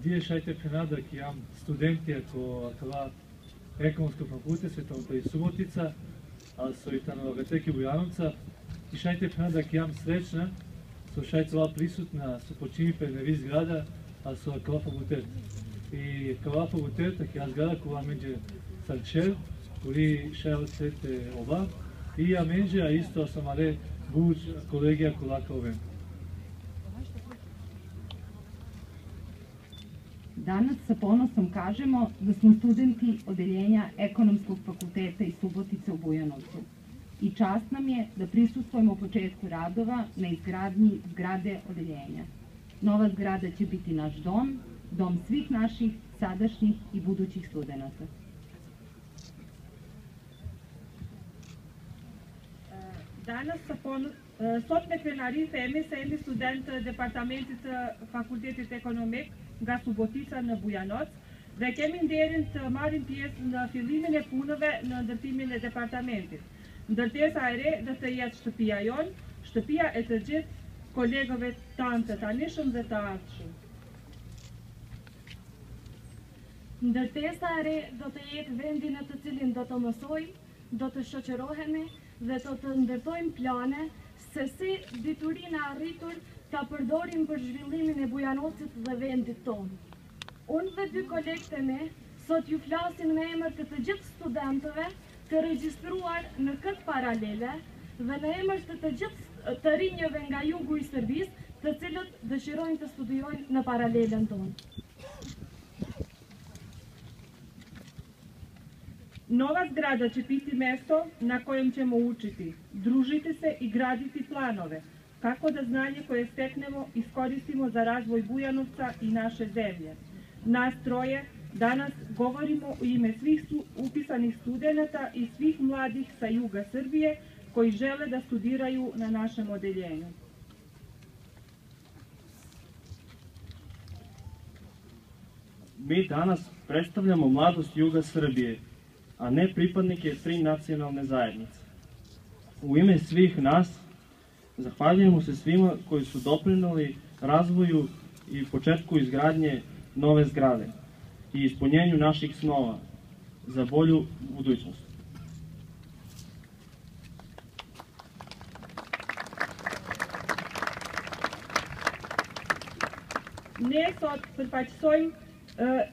Вие шајте пенада ки јам студенти ако това економско факултет Световната и Суботица, а со и Тановатеки Бујановца, и шајте пенада ки јам среќна со шајцова присутна со почини пред зграда, а со кава факултет. И кава факултет, ки ја зграда кога меѓе Сарчер, коли шајот сете оба, и ја меѓе, а исто сам аре буџ колегија колака овен. Danas sa ponosom kažemo da smo studenti Odeljenja Ekonomskog fakulteta iz Subotice u Bujanovcu. I čast nam je da prisustvujemo početku radova na izgradnji zgrade odeljenja. Nova zgrada će biti naš dom, dom svih naših sadašnjih i budućih studenata. Danas sot me krenari themi se jemi student departamentit Fakultetit Ekonomik nga Subotica në Bujanoc dhe kemi nderin të marrim pjesë në fillimin e punëve në ndërtimin e departamentit. Ndërtesa e re dhe të jetë shtëpia jonë, shtëpia e të gjithë kolegëve tanë të tanishëm dhe të ardhshëm. Ndërtesa e re do të jetë vendi në të cilin do të mësojmë, do të shoqërohemi dhe do të ndërtojmë plane se si diturinë e arritur ta përdorim për zhvillimin e Bujanocit dhe vendit tonë. Unë dhe dy kolegët e me sot ju flasin me emër të gjithë studentëve të regjistruar në këtë paralele dhe në emër të gjithë të rinjëve nga jugu i Serbisë, të cilët dëshirojnë të studiojnë në paralelen tonë. Nova zgrada će biti mesto na kojem ćemo učiti, družiti se i graditi planove, kako da znanje koje steknemo iskoristimo za razvoj Bujanovca i naše zemlje. Nas troje danas govorimo u ime svih upisanih studenata i svih mladih sa juga Srbije koji žele da studiraju na našem odeljenju. Mi danas predstavljamo mladost juga Srbije, a ne pripadnike tri nacionalne zajednice. U ime svih nas zahvaljujemo se svima koji su doprineli razvoju i početku izgradnje nove zgrade i ispunjenju naših snova za bolju budućnost. Ne sot përfaqësojmë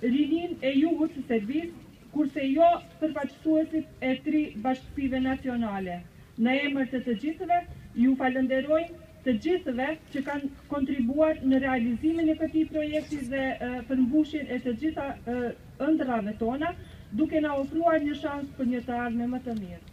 rinin e jugut të Serbisë, kurse jo përfaqësuesit e tri bashkësive nacionale. Në emër të gjithëve, ju falenderojmë të gjithëve që kanë kontribuar në realizimin e këtij projekti dhe përmbushjen e të gjitha ëndrrave tona, duke na ofruar një shans për një të ardhme më të mirë.